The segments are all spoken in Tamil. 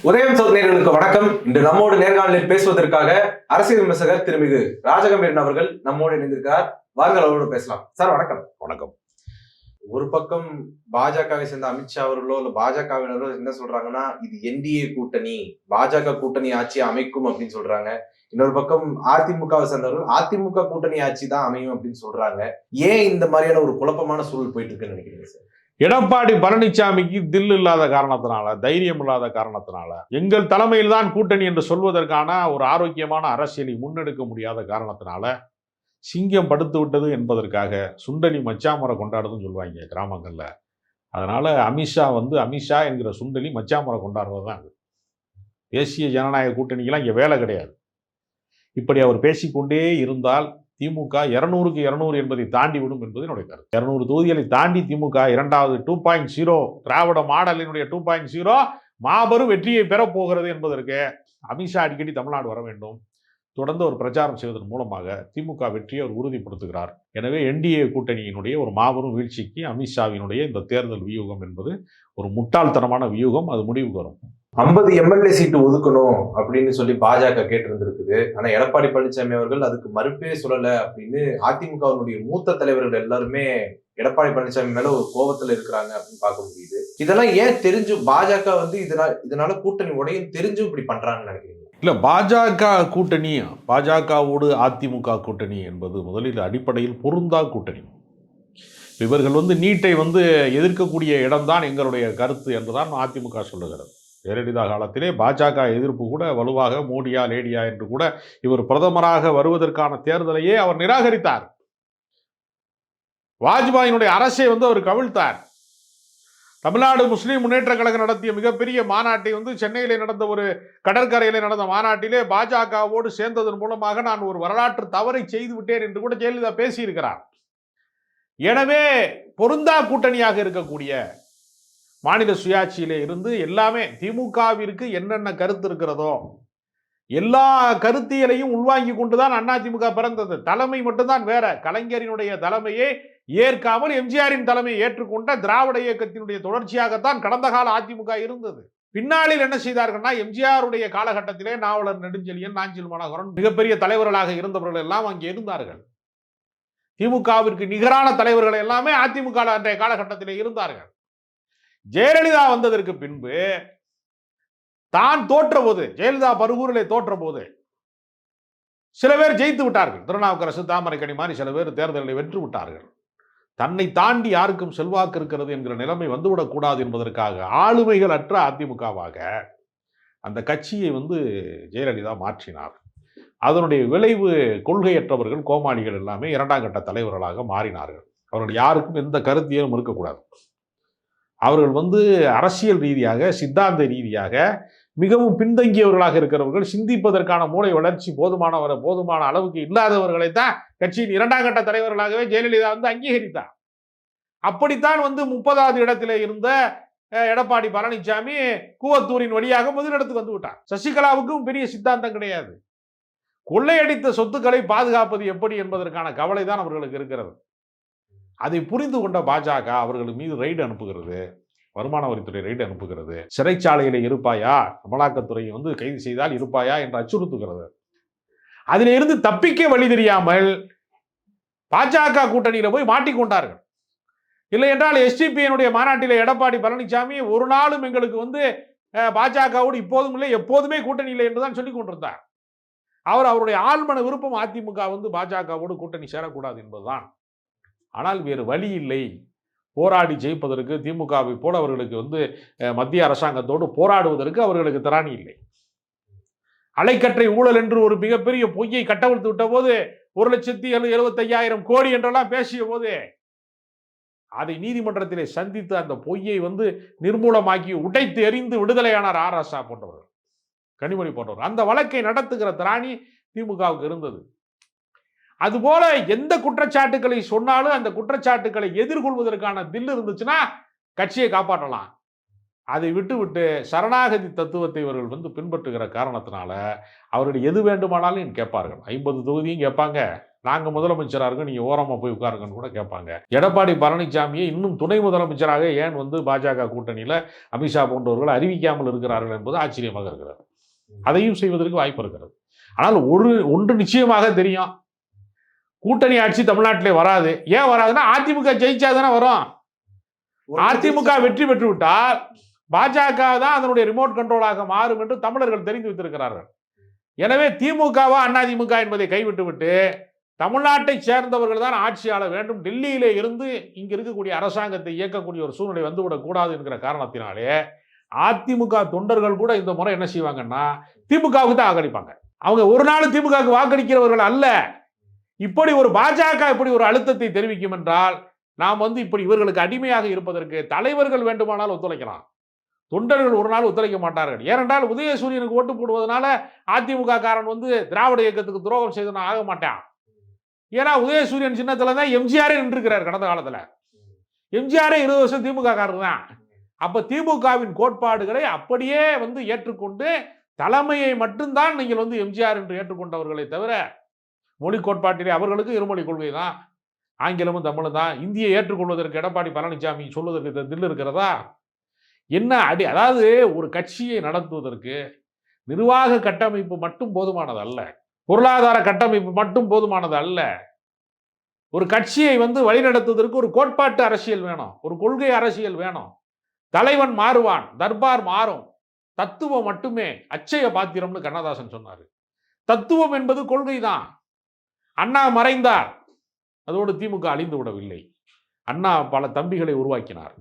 உதயம் சோதனைகளுக்கு வணக்கம். இன்று நம்மோடு நேர்காணலில் பேசுவதற்காக அரசியல் விமர்சகர் திருமிகு ராஜகம்பீரன் அவர்கள் நம்மோடு இணைந்திருக்கிறார். வாருங்கள், அவரோடு பேசலாம். சார் வணக்கம். வணக்கம். ஒரு பக்கம் பாஜகவை சேர்ந்த அமித்ஷா அவர்களோ இல்ல பாஜகவினரோ என்ன சொல்றாங்கன்னா, இது என்டிஏ கூட்டணி, பாஜக கூட்டணி ஆட்சி அமைக்கும் அப்படின்னு சொல்றாங்க. இன்னொரு பக்கம் அதிமுகவை சேர்ந்தவர்கள் அதிமுக கூட்டணி ஆட்சி தான் அமையும் அப்படின்னு சொல்றாங்க. ஏன் இந்த மாதிரியான ஒரு குழப்பமான சூழல் போயிட்டு இருக்குன்னு நினைக்கிறீங்க சார்? எடப்பாடி பழனிசாமிக்கு தில் இல்லாத காரணத்தினால, தைரியம் இல்லாத காரணத்தினால, எங்கள் தலைமையில் தான் கூட்டணி என்று சொல்வதற்கான ஒரு ஆரோக்கியமான அரசியலை முன்னெடுக்க முடியாத காரணத்தினால, சிங்கம் படுத்து விட்டது என்பதற்காக சுண்டலி மச்சாமரை கொண்டாடுதுன்னு சொல்லுவாங்க கிராமங்கள்ல. அதனால அமித்ஷா என்கிற சுண்டலி மச்சாமரை கொண்டாடுறது தான். தேசிய ஜனநாயக கூட்டணிக்கெல்லாம் இங்கே வேலை கிடையாது. இப்படி அவர் பேசிக்கொண்டே இருந்தால் திமுக 200க்கு 200 என்பதை தாண்டி விடும் என்பது என்னுடைய கருத்து. 200 தொகுதிகளை தாண்டி திமுக இரண்டாவது 2.0 திராவிட மாடலினுடைய 2.0 மாபெரும் வெற்றியை பெறப்போகிறது என்பதற்கு அமித்ஷா அடிக்கடி தமிழ்நாடு வர வேண்டும். தொடர்ந்து ஒரு பிரச்சாரம் செய்வதன் மூலமாக திமுக வெற்றியை அவர் உறுதிப்படுத்துகிறார். எனவே என்டிஏ கூட்டணியினுடைய ஒரு மாபெரும் வீழ்ச்சிக்கு அமித்ஷாவினுடைய இந்த தேர்தல் வியூகம் என்பது ஒரு முட்டாள்தனமான வியூகம். அது முடிவுக்கு வரும். 50 எம்எல்ஏ சீட்டு ஒதுக்கணும் அப்படின்னு சொல்லி பாஜக கேட்டிருந்திருக்குது. ஆனா எடப்பாடி பழனிசாமி அவர்கள் அதுக்கு மறுப்பே சொல்லல அப்படின்னு அதிமுகவினுடைய மூத்த தலைவர்கள் எல்லாருமே எடப்பாடி பழனிசாமி மேல ஒரு கோபத்துல இருக்கிறாங்க அப்படின்னு பார்க்க முடியுது. இதெல்லாம் ஏன் தெரிஞ்சு பாஜக வந்து இதனால கூட்டணி உடையும் தெரிஞ்சும் இப்படி பண்றாங்கன்னு நினைக்கிறீங்க? இல்ல, பாஜக கூட்டணி, பாஜகவோடு அதிமுக கூட்டணி என்பது முதலில் அடிப்படையில் பொருந்தா கூட்டணி. இவர்கள் நீட்டை எதிர்க்கக்கூடிய இடம்தான் எங்களுடைய கருத்து என்றுதான் அதிமுக சொல்லுகிறது. ஜெயலலிதா காலத்திலே பாஜக எதிர்ப்பு கூட வலுவாக, மோடியா லேடியா என்று கூட இவர் பிரதமராக வருவதற்கான தேர்தலையே அவர் நிராகரித்தார். வாஜ்பாயினுடைய அரசை அவர் கவிழ்த்தார். தமிழ்நாடு முஸ்லீம் முன்னேற்ற கழகம் நடத்திய மிகப்பெரிய மாநாட்டை சென்னையிலே நடந்த ஒரு கடற்கரையிலே நடந்த மாநாட்டிலே பாஜகவோடு சேர்ந்ததன் மூலமாக நான் ஒரு வரலாற்று தவறை செய்து விட்டேன் என்று கூட ஜெயலலிதா பேசியிருக்கிறார். எனவே பொருந்தா கூட்டணியாக இருக்கக்கூடிய மாநில சுயாட்சியிலே இருந்து எல்லாமே திமுகவிற்கு என்னென்ன கருத்து இருக்கிறதோ எல்லா கருத்தியலையும் உள்வாங்கி கொண்டுதான் அதிமுக பிறந்தது. தலைமை மட்டும்தான் வேற. கலைஞரினுடைய தலைமையை ஏற்காமல் எம்ஜிஆரின் தலைமையை ஏற்றுக்கொண்ட திராவிட இயக்கத்தினுடைய தொடர்ச்சியாகத்தான் கடந்த கால அதிமுக இருந்தது. பின்னாளில் என்ன செய்தார்கள்னா, எம்ஜிஆருடைய காலகட்டத்திலே நாவலர் நெடுஞ்செழியன், நாஞ்சில் மனோகரன் மிகப்பெரிய தலைவர்களாக இருந்தவர்கள் எல்லாம் அங்கே இருந்தார்கள். திமுகவிற்கு நிகரான தலைவர்கள் எல்லாமே அதிமுக அன்றைய காலகட்டத்திலே இருந்தார்கள். ஜெயலலிதா வந்ததற்கு பின்பு தான் தோற்ற போது, ஜெயலலிதா பருகூரிலே தோற்ற போது சில பேர் ஜெயித்து விட்டார்கள். திருநாவுக்கரசு, தாமரைக்கணி மாதிரி சில பேர் தேர்தலில் வென்று விட்டார்கள். தன்னை தாண்டி யாருக்கும் செல்வாக்கு இருக்கிறது என்கிற நிலைமை வந்துவிடக்கூடாது என்பதற்காக ஆளுமைகள் அற்ற அதிமுகவாக அந்த கட்சியை ஜெயலலிதா மாற்றினார். அதனுடைய விளைவு கொள்கையற்றவர்கள், கோமாளிகள் எல்லாமே இரண்டாம் கட்ட தலைவர்களாக மாறினார்கள். அவர்கள் யாருக்கும் எந்த கருத்தியலும் இருக்கக்கூடாது. அவர்கள் அரசியல் ரீதியாக, சித்தாந்த ரீதியாக மிகவும் பின்தங்கியவர்களாக இருக்கிறவர்கள், சிந்திப்பதற்கான மூளை வளர்ச்சி போதுமான அளவுக்கு இல்லாதவர்களை தான் கட்சியின் இரண்டாம் கட்ட தலைவர்களாகவே ஜெயலலிதா அங்கீகரித்தார். அப்படித்தான் 30வது இடத்திலே இருந்த எடப்பாடி பழனிசாமி கூவத்தூரின் வழியாக முதலிடத்துக்கு வந்து விட்டார். சசிகலாவுக்கும் பெரிய சித்தாந்தம் கிடையாது. கொள்ளையடித்த சொத்துக்களை பாதுகாப்பது எப்படி என்பதற்கான கவலை தான் அவர்களுக்கு இருக்கிறது. அதை புரிந்து கொண்ட பாஜக அவர்கள் மீது ரைடு அனுப்புகிறது, வருமான வரித்துறை ரைடு அனுப்புகிறது. சிறைச்சாலையில இருப்பாயா, அமலாக்கத்துறை கைது செய்தால் இருப்பாயா என்று அச்சுறுத்துகிறது. அதிலிருந்து தப்பிக்க வழி தெரியாமல் பாஜக கூட்டணியில போய் மாட்டிக்கொண்டார்கள். இல்லை என்றால் எஸ்டிபியினுடைய மாநாட்டிலே எடப்பாடி பழனிசாமி ஒரு நாளும் எங்களுக்கு பாஜகவோடு இப்போதும் இல்லை, எப்போதுமே கூட்டணி இல்லை என்றுதான் சொல்லிக் கொண்டிருந்தார். அவருடைய ஆழ்மன விருப்பம் அதிமுக பாஜகவோடு கூட்டணி சேரக்கூடாது என்பதுதான். ஆனால் வேறு வழி இல்லை. போராடி ஜெயிப்பதற்கு திமுகவை போல அவர்களுக்கு மத்திய அரசாங்கத்தோடு போராடுவதற்கு அவர்களுக்கு திராணி இல்லை. அலைக்கற்றை ஊழல் என்று ஒரு மிகப்பெரிய பொய்யை கட்டவிழ்த்து விட்ட போது 1,75,000 கோடி என்றெல்லாம் பேசிய போது அதை நீதிமன்றத்திலே சந்தித்து அந்த பொய்யை நிர்மூலமாக்கி உடைத்து எறிந்து விடுதலையானார் ஆராசா போன்றவர்கள், கனிமொழி போன்றவர்கள். அந்த வழக்கை நடத்துகிற திராணி திமுகவுக்கு இருந்தது. அதுபோல எந்த குற்றச்சாட்டுக்களை சொன்னாலும் அந்த குற்றச்சாட்டுக்களை எதிர்கொள்வதற்கான தில் இருந்துச்சுன்னா கட்சியை காப்பாற்றலாம். அதை விட்டு சரணாகதி தத்துவத்தை இவர்கள் பின்பற்றுகிற காரணத்தினால அவர்கள் எது வேண்டுமானாலும் கேட்பார்கள். 50 தொகுதியும் கேட்பாங்க, நாங்க முதலமைச்சராக இருக்கோம், நீங்க ஓரமா போய் உட்காருங்கன்னு கூட கேட்பாங்க. எடப்பாடி பழனிசாமியை இன்னும் துணை முதலமைச்சராக ஏன் வந்து பாஜக கூட்டணியில அமித்ஷா போன்றவர்கள் அறிவிக்காமல் இருக்கிறார்கள் என்பது ஆச்சரியமாக இருக்கிறது. அதையும் செய்வதற்கு வாய்ப்பு இருக்கிறது. ஆனால் ஒன்று நிச்சயமாக தெரியும், கூட்டணி ஆட்சி தமிழ்நாட்டிலே வராது. ஏன் வராதுன்னா அதிமுக ஜெயிச்சா தானே வரும். அதிமுக வெற்றி பெற்று விட்டால் பாஜக தான் அதனுடைய ரிமோட் கண்ட்ரோலாக மாறும் என்று தமிழர்கள் தெரிந்து வைத்திருக்கிறார்கள். எனவே திமுகவா அதிமுக என்பதை கைவிட்டு விட்டு தமிழ்நாட்டை சேர்ந்தவர்கள் தான் ஆட்சியாள வேண்டும், டெல்லியிலே இருந்து இங்க இருக்கக்கூடிய அரசாங்கத்தை இயக்கக்கூடிய ஒரு சூழ்நிலை வந்துவிடக் கூடாது என்கிற காரணத்தினாலே அதிமுக தொண்டர்கள் கூட இந்த முறை என்ன செய்வாங்கன்னா திமுகவுக்கு தான் வாக்களிப்பாங்க. அவங்க ஒரு நாள் திமுகவுக்கு வாக்களிக்கிறவர்கள் அல்ல. இப்படி ஒரு பாஜக இப்படி ஒரு அழுத்தத்தை தெரிவிக்கும் என்றால் நாம் வந்து இப்படி இவர்களுக்கு அடிமையாக இருப்பதற்கு தலைவர்கள் வேண்டுமானால் ஒத்துழைக்கலாம், தொண்டர்கள் ஒரு நாள் ஒத்துழைக்க மாட்டார்கள். ஏனென்றால் உதயசூரியனுக்கு ஓட்டு போடுவதனால அதிமுக காரன் வந்து திராவிட இயக்கத்துக்கு துரோகம் செய்து ஆக மாட்டான். ஏன்னா உதயசூரியன் சின்னத்துல தான் எம்ஜிஆரே நின்றுக்கிறார். கடந்த காலத்துல எம்ஜிஆரே 20 வருஷம் திமுக காரர் தான். அப்ப திமுகவின் கோட்பாடுகளை அப்படியே வந்து ஏற்றுக்கொண்டு தலைமையை மட்டும்தான் நீங்கள் வந்து எம்ஜிஆர் என்று ஏற்றுக்கொண்டவர்களை தவிர மொழி கோட்பாட்டிலே அவர்களுக்கு இருமொழி கொள்கை தான், ஆங்கிலமும் தமிழும் தான். இந்தியை ஏற்றுக்கொள்வதற்கு எடப்பாடி பழனிசாமி சொல்வதற்கு தில் இருக்கிறதா என்ன அடி? அதாவது ஒரு கட்சியை நடத்துவதற்கு நிர்வாக கட்டமைப்பு மட்டும் போதுமானது அல்ல, பொருளாதார கட்டமைப்பு மட்டும் போதுமானது அல்ல. ஒரு கட்சியை வந்து வழிநடத்துவதற்கு ஒரு கோட்பாட்டு அரசியல் வேணும், ஒரு கொள்கை அரசியல் வேணும். தலைவன் மாறுவான், தர்பார் மாறும், தத்துவம் மட்டுமே அச்சய பாத்திரம்னு கண்ணதாசன் சொன்னார். தத்துவம் என்பது கொள்கை தான். அண்ணா மறைந்தார், அதோடு திமுக அழிந்து விடவில்லை. அண்ணா பல தம்பிகளை உருவாக்கினார்.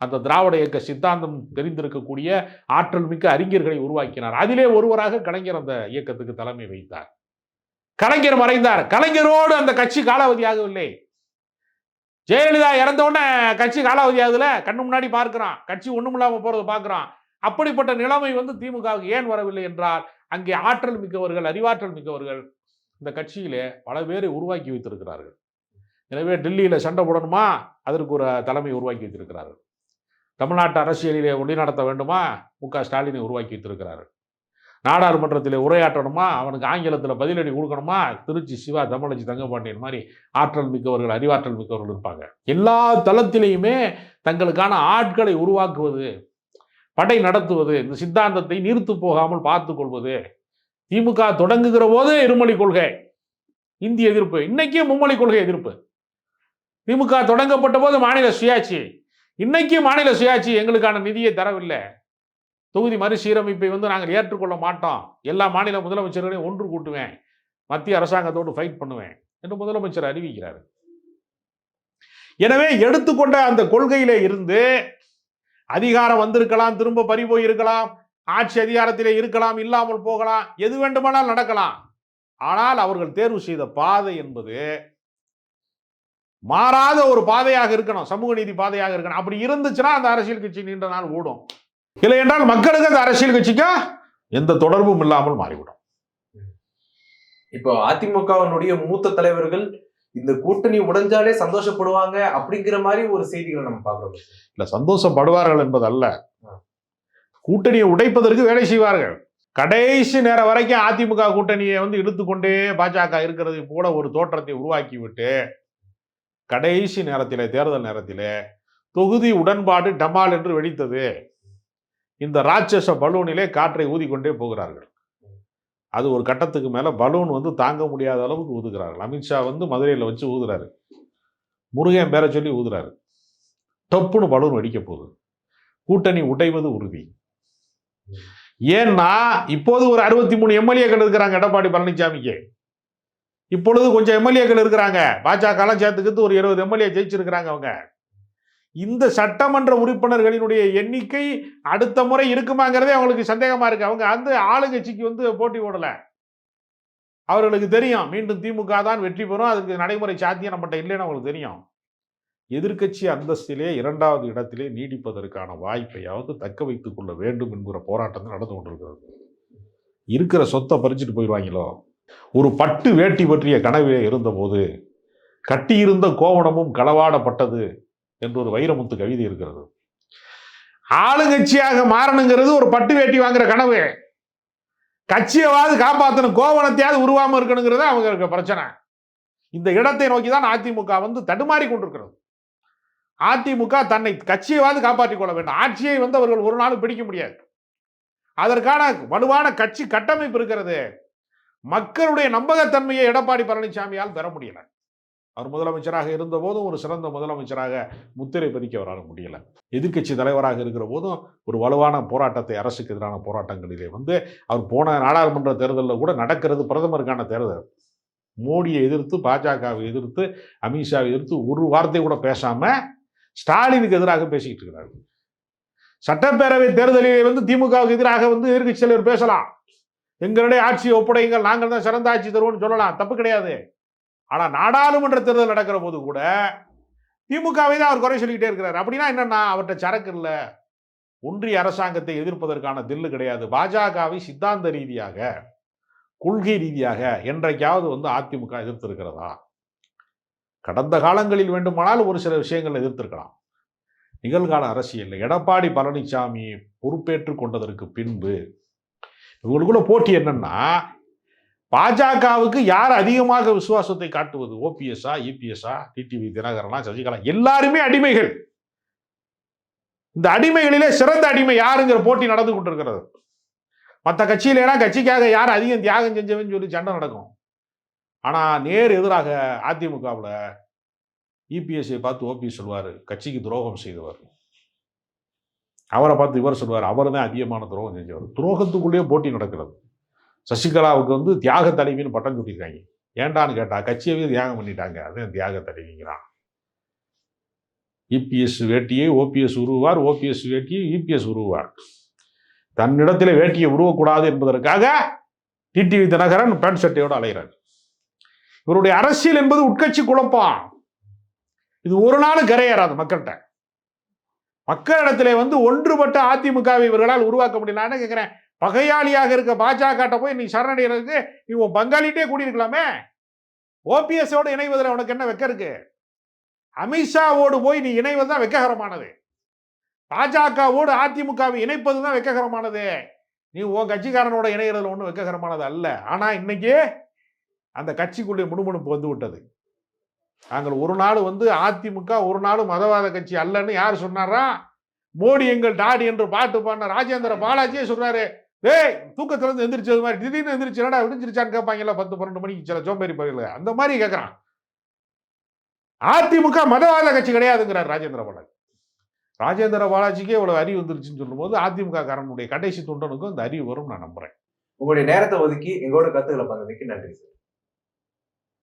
அந்த திராவிட இயக்க சித்தாந்தம் தெரிந்திருக்கக்கூடிய ஆற்றல் மிக்க அறிஞர்களை உருவாக்கினார். அதிலே ஒருவராக கலைஞர் அந்த இயக்கத்துக்கு தலைமை வைத்தார். கலைஞர் மறைந்தார், கலைஞரோடு அந்த கட்சி காலாவதியாகவில்லை. ஜெயலலிதா இறந்த உடனே கட்சி காலாவதி ஆகுதுல, கண்ணு முன்னாடி பார்க்கிறான், கட்சி ஒண்ணும் இல்லாம போறதை பார்க்கிறான். அப்படிப்பட்ட நிலைமை வந்து திமுகவுக்கு ஏன் வரவில்லை என்றால் அங்கே ஆற்றல் மிக்கவர்கள், அறிவாற்றல் மிக்கவர்கள் இந்த கட்சியிலே பல பேரை உருவாக்கி வைத்திருக்கிறார்கள். எனவே டெல்லியில சண்டை போடணுமா, அதற்கு ஒரு தலைமை உருவாக்கி வைத்திருக்கிறார்கள். தமிழ்நாட்டு அரசியலிலே வழிநடத்த வேண்டுமா, மு.க. ஸ்டாலினை உருவாக்கி வைத்திருக்கிறார்கள். நாடாளுமன்றத்தில் உரையாற்றணுமா, அவனுக்கு ஆங்கிலத்தில் பதிலடி கொடுக்கணுமா, திருச்சி சிவா, தமிழச்சி தங்கப்பாண்டியன் மாதிரி ஆற்றல் மிக்கவர்கள், அறிவாற்றல் மிக்கவர்கள் இருப்பாங்க. எல்லா தளத்திலையுமே தங்களுக்கான ஆட்களை உருவாக்குவது, படை நடத்துவது, இந்த சித்தாந்தத்தை நீர்த்து போகாமல் பார்த்து கொள்வது. திமுக தொடங்குகிற போது இருமொழி கொள்கை, இந்தி எதிர்ப்பு, இன்னைக்கு மும்மொழி கொள்கை எதிர்ப்பு. திமுக தொடங்கப்பட்ட போது மாநில சுயாட்சி, இன்னைக்கு மாநில சுயாட்சி எங்களுக்கான நிதியை தரவில்லை, தொகுதி மறுசீரமைப்பை வந்து நாங்கள் ஏற்றுக்கொள்ள மாட்டோம், எல்லா மாநில முதலமைச்சர்களையும் ஒன்று கூட்டுவேன், மத்திய அரசாங்கத்தோடு ஃபைட் பண்ணுவேன் என்று முதலமைச்சர் அறிவிக்கிறார். எனவே எடுத்துக்கொண்ட அந்த கொள்கையிலே இருந்து அதிகாரம் வந்திருக்கலாம், திரும்ப பறி போய் இருக்கலாம், ஆட்சி அதிகாரத்திலே இருக்கலாம், இல்லாமல் போகலாம், எது வேண்டுமானால் நடக்கலாம். ஆனால் அவர்கள் தேர்வு செய்த பாதை என்பது மாறாத ஒரு பாதையாக இருக்கணும், சமூக நீதி பாதையாக இருக்கணும். அப்படி இருந்துச்சுன்னா அந்த அரசியல் கட்சி நீண்ட நாள் ஓடும். இல்லை என்றால் மக்களுக்கு அந்த அரசியல் கட்சிக்கு எந்த தொடர்பும் இல்லாமல் மாறிவிடும். இப்போ அதிமுகவினுடைய மூத்த தலைவர்கள் இந்த கூட்டணி உடைஞ்சாலே சந்தோஷப்படுவாங்க அப்படிங்கிற மாதிரி ஒரு செய்திகளை நம்ம பார்க்கிறோம். இல்ல, சந்தோஷப்படுவார்கள் என்பது அல்ல, கூட்டணியை உடைப்பதற்கு வேலை செய்வார்கள். கடைசி நேரம் வரைக்கும் அதிமுக கூட்டணியை வந்து இழுத்துக்கொண்டே பாஜக இருக்கிறது போல ஒரு தோற்றத்தை உருவாக்கி விட்டு கடைசி நேரத்திலே, தேர்தல் நேரத்திலே தொகுதி உடன்பாடு டமால் என்று வெடித்தது. இந்த ராட்சச பலூனிலே காற்றை ஊதிக்கொண்டே போகிறார்கள். அது ஒரு கட்டத்துக்கு மேல பலூன் வந்து தாங்க முடியாத அளவுக்கு ஊதுகிறார்கள். அமித்ஷா வந்து மதுரையில் வச்சு ஊதுறாரு, முருகன் பேரை சொல்லி ஊதுறாரு, டப்புன்னு பலூன் வெடிக்க போகுது. கூட்டணி உடைவது உறுதி. ஏன்னா இப்போது ஒரு 63 எம்எல்ஏக்கள் இருக்கிறாங்க எடப்பாடி பழனிசாமிக்கு. இப்பொழுது கொஞ்சம் எம்எல்ஏக்கள் இருக்கிறாங்க, பாஜக சேர்த்துக்கிட்டு ஒரு 20 எம்எல்ஏ ஜெயிச்சிருக்கிறாங்க அவங்க. இந்த சட்டமன்ற உறுப்பினர்களினுடைய எண்ணிக்கை அடுத்த முறை இருக்குமாங்கிறதே அவங்களுக்கு சந்தேகமா இருக்கு. அவங்க அந்த ஆளுங்கட்சிக்கு வந்து போட்டி போடல. அவர்களுக்கு தெரியும் மீண்டும் திமுக தான் வெற்றி பெறும், அதுக்கு நடைமுறை சாத்தியம் நம்மகிட்ட இல்லைன்னு அவங்களுக்கு தெரியும். எதிர்க்கட்சி அந்தஸ்திலே 2வது இடத்திலே நீடிப்பதற்கான வாய்ப்பையாவது தக்க வைத்துக் கொள்ள வேண்டும் என்கிற போராட்டம் நடந்து கொண்டிருக்கிறது. இருக்கிற சொத்தை பறிச்சுட்டு போயிடுவாங்களோ. ஒரு பட்டு வேட்டி பற்றிய கனவிலே இருந்தபோது கட்டியிருந்த கோவணமும் களவாடப்பட்டது என்று ஒரு வைரமுத்து கவிதை இருக்கிறது. ஆளுங்கட்சியாக மாறணுங்கிறது ஒரு பட்டு வேட்டி வாங்குற கனவு, கட்சியவாது காப்பாற்றணும், கோவணத்தையாவது உருவாம இருக்கணுங்கிறது அவங்க இருக்க பிரச்சனை. இந்த இடத்தை நோக்கி தான் அதிமுக வந்து தடுமாறி கொண்டிருக்கிறது. அதிமுக தன்னை கட்சியைவாது காப்பாற்றிக் கொள்ள வேண்டும். ஆட்சியை வந்து அவர்கள் ஒரு நாள் பிடிக்க முடியாது. அதற்கான வலுவான கட்சி கட்டமைப்பு இருக்கிறது. மக்களுடைய நம்பகத்தன்மையை எடப்பாடி பழனிசாமியால் பெற முடியல. அவர் முதலமைச்சராக இருந்த போதும் ஒரு சிறந்த முதலமைச்சராக முத்திரை பதிக்க அவரால் முடியல. எதிர்க்கட்சி தலைவராக இருக்கிற போதும் ஒரு வலுவான போராட்டத்தை, அரசுக்கு எதிரான போராட்டங்களிலே வந்து அவர் போன நாடாளுமன்ற தேர்தலில் கூட நடக்கிறது பிரதமருக்கான தேர்தல். மோடியை எதிர்த்து, பாஜகவை எதிர்த்து, அமித்ஷாவை எதிர்த்து ஒரு வார்த்தை கூட பேசாம ஸ்டாலினுக்கு எதிராக பேசிக்கிட்டு இருக்கிறார். சட்டப்பேரவை தேர்தலிலே வந்து திமுகவுக்கு எதிராக வந்து எதிர்க்கட்சி தலைவர் பேசலாம். எங்களுடைய ஆட்சியை ஒப்படையுங்கள், நாங்கள் தான் சிறந்த ஆட்சி தருவோம்னு சொல்லலாம், தப்பு கிடையாது. ஆனா நாடாளுமன்ற தேர்தல் நடக்கிற போது கூட திமுகவை தான் அவர் குறை சொல்லிக்கிட்டே இருக்கிறார். அப்படின்னா என்னன்னா, அவர்கிட்ட சரக்கு இல்லை, ஒன்றிய அரசாங்கத்தை எதிர்ப்பதற்கான தில்லு கிடையாது. பாஜகவை சித்தாந்த ரீதியாக, கொள்கை ரீதியாக என்றைக்காவது வந்து அதிமுக எதிர்த்திருக்கிறதா? கடந்த காலங்களில் வேண்டுமானால் ஒரு சில விஷயங்கள் எதிர்த்திருக்கலாம். நிகழ்கால அரசியல் எடப்பாடி பழனிசாமி பொறுப்பேற்றுக் கொண்டதற்கு பின்பு இவங்களுக்குள்ள போட்டி என்னன்னா, பாஜகவுக்கு யார் அதிகமாக விசுவாசத்தை காட்டுவது? ஓபிஎஸ்ஆ, இபிஎஸ்ஆ, டிடிவி தினகரனா, சசிகலா, எல்லாருமே அடிமைகள். இந்த அடிமைகளிலே சிறந்த அடிமை யாருங்கிற போட்டி நடந்து கொண்டிருக்கிறது. மற்ற கட்சியிலேனா கட்சிக்காக யார் அதிகம் தியாகம் செஞ்சவன்னு சொல்லி சண்டை நடக்கும். ஆனா நேர் எதிராக அதிமுகவில் இபிஎஸ்ஐ பார்த்து ஓபிஎஸ் சொல்வார், கட்சிக்கு துரோகம் செய்தவர். அவரை பார்த்து இவர் சொல்வார், அவர் தான் அதிகமான துரோகம் செஞ்சவர். துரோகத்துக்குள்ளேயே போட்டி நடக்கிறது. சசிகலாவுக்கு வந்து தியாக தலைவின்னு பட்டம் சூட்டியிருக்காங்க. ஏண்டான்னு கேட்டா, கட்சியவே தியாகம் பண்ணிட்டாங்க, அதுதான் தியாக தலைவிங்கிறான். இபிஎஸ் வேட்டியை ஓபிஎஸ் உருவார், ஓபிஎஸ் வேட்டியை இபிஎஸ் உருவார். தன்னிடத்திலே வேட்டியை உருவக்கூடாது என்பதற்காக டிடிவி தினகரன் பேண்ட் சட்டையோடு அலைகிறார். இவருடைய அரசியல் என்பது உட்கட்சி குழப்பம். இது ஒரு நாள் கரையேறாது மக்கள்கிட்ட. மக்களிடத்திலே வந்து ஒன்றுபட்ட அதிமுகவை இவர்களால் உருவாக்க முடியல. நான் கேட்கிறேன், பகையாளியாக இருக்க பாஜக போய் நீ சரணடைகிறதுக்கு நீ உன் பங்காளிட்டே கூடியிருக்கலாமே. ஓபிஎஸோடு இணைவதில் உனக்கு என்ன வெக்க இருக்கு? அமித்ஷாவோடு போய் நீ இணைவதுதான் வெக்ககரமானது. பாஜகவோடு அதிமுகவை இணைப்பதுதான் வெக்ககரமானது. நீ உன் கட்சிக்காரனோட இணைகிறதுல ஒன்றும் வெக்ககரமானது அல்ல. ஆனா இன்னைக்கு அந்த கட்சிக்குள்ளே முணுமுணுப்பு வந்து விட்டது. நாங்கள் ஒரு நாள் வந்து அதிமுக ஒரு நாள் மதவாத கட்சி அல்லன்னு யார் சொன்னாரா? மோடி எங்கள் டாடி என்று பாட்டு பாடின ராஜேந்திர பாலாஜியே சொல்றாரு. டேய், தூக்கத்துல இருந்து எந்திரிச்சது மாதிரி திடீர்னு எந்திரிச்சு என்னடா விடிஞ்சிருச்சான்னு கேட்பாங்கல்ல 10-12 மணிக்கு சில சோம்பேறி பயில. அந்த மாதிரி கேட்கறான். அதிமுக மதவாத கட்சி கிடையாதுங்கிறார் ராஜேந்திர பாலாஜி. ராஜேந்திர பாலாஜிக்கே இவ்வளவு அறிவு வந்துருச்சுன்னு சொல்லும்போது அதிமுக காரனுடைய கடைசி துண்டனுக்கும் அந்த அறிவு வரும் நான் நம்புறேன். உங்களுடைய நேரத்தை ஒதுக்கி எங்களோட கருத்துக்களை பகிர்ந்ததுக்கு நன்றி சார்.